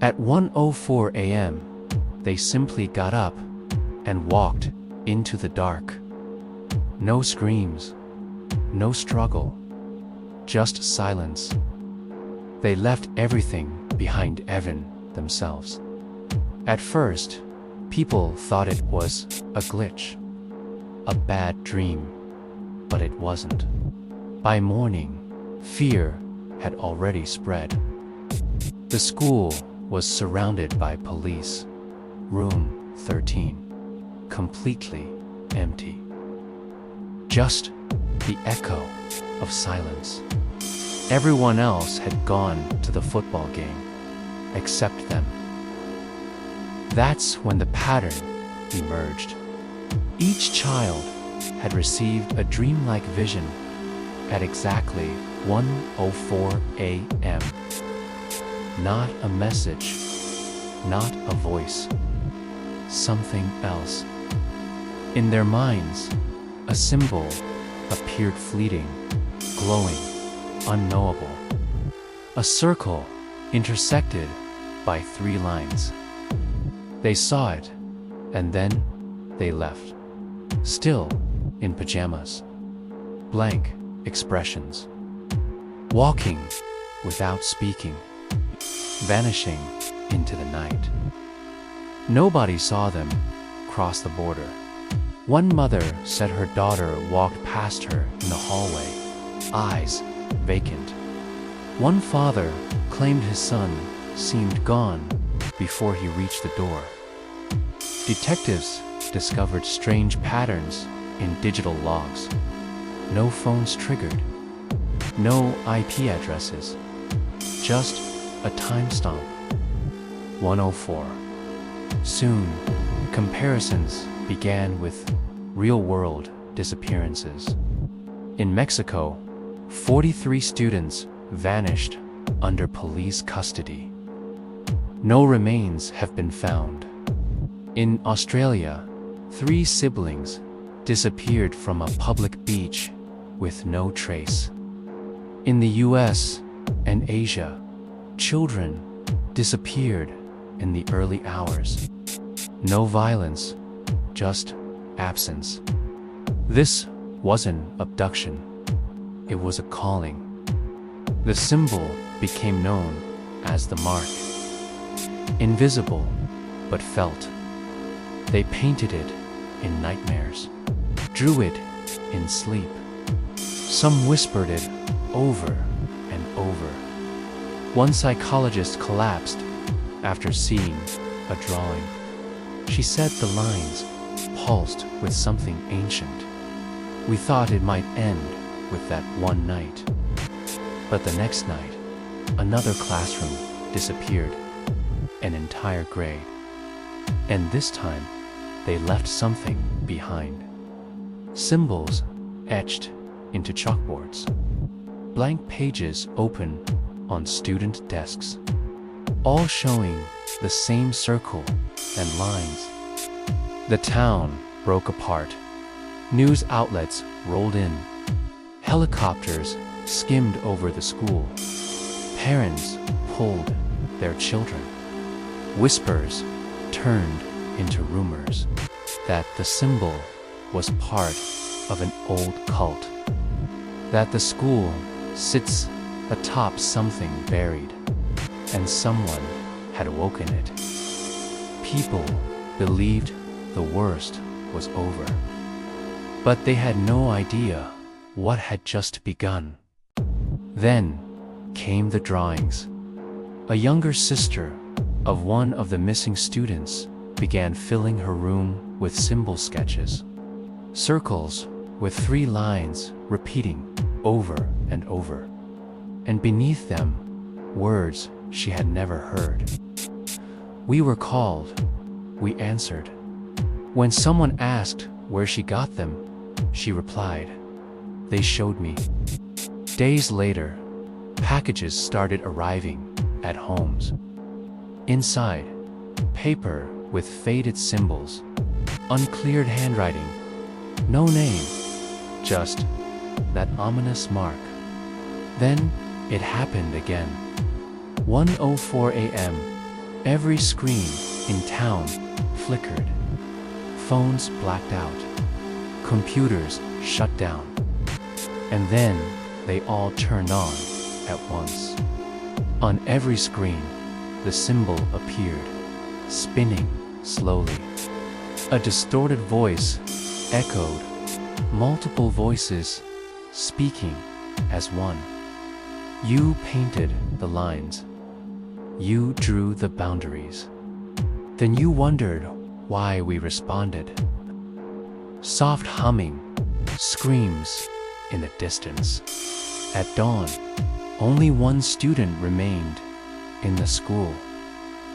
At 1:04 a.m., they simply got up and walked into the dark. No screams, no struggle, just silence. They left everything behind, even themselves. At first, people thought it was a glitch, a bad dream, but it wasn't. By morning, fear had already spread. The school was surrounded by police. Room 13, completely empty. Just the echo of silence. Everyone else had gone to the football game, except them. That's when the pattern emerged. Each child had received a dreamlike vision at exactly 1:04 a.m. Not a message, not a voice, something else. In their minds, a symbol appeared, fleeting, glowing, unknowable. A circle intersected by 3 lines. They saw it, and then they left. Still in pajamas. Blank expressions. Walking without speaking. Vanishing into the night. Nobody saw them cross the border. One mother said her daughter walked past her in the hallway, eyes vacant. One father claimed his son seemed gone before he reached the door. Detectives discovered strange patterns in digital logs. No phones triggered. No IP addresses. Just a timestamp. 1:04. Soon, comparisons began with real-world disappearances. In Mexico, 43 students vanished under police custody. No remains have been found. In Australia, 3 siblings disappeared from a public beach with no trace. In the US and Asia, children disappeared in the early hours. No violence, just absence. This wasn't abduction. It was a calling. The symbol became known as the mark. Invisible, but felt. They painted it in nightmares, drew it in sleep. Some whispered it over and over. One psychologist collapsed after seeing a drawing. She said the lines pulsed with something ancient. We thought it might end with that one night. But the next night, another classroom disappeared, an entire grade. And this time, they left something behind. Symbols etched into chalkboards. Blank pages open on student desks, all showing the same circle and lines. The town broke apart. News outlets rolled in. Helicopters skimmed over the school. Parents pulled their children. Whispers turned into rumors that the symbol was part of an old cult, that the school sits atop something buried, and someone had woken it. People believed the worst was over, but they had no idea what had just begun. Then came the drawings. A younger sister of one of the missing students began filling her room with symbol sketches. Circles with 3 lines repeating over and over. And beneath them, words she had never heard. We were called. We answered. When someone asked where she got them, she replied, "They showed me." Days later, packages started arriving at homes. Inside, paper with faded symbols, uncleared handwriting, no name, just that ominous mark. Then it happened again. 1:04 a.m., Every screen in town flickered. Phones blacked out. Computers shut down. And then they all turned on at once. On every screen, the symbol appeared, spinning slowly. A distorted voice echoed, multiple voices speaking as one. You painted the lines. You drew the boundaries. Then you wondered why we responded. Soft humming, screams in the distance. At dawn, only one student remained in the school,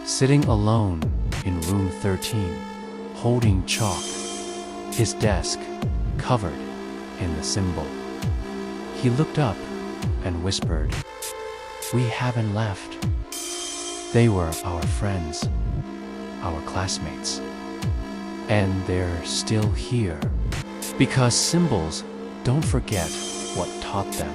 sitting alone in room 13, holding chalk, his desk covered in the symbol. He looked up and whispered, "We haven't left." They were our friends, our classmates, and they're still here, because symbols don't forget what taught them.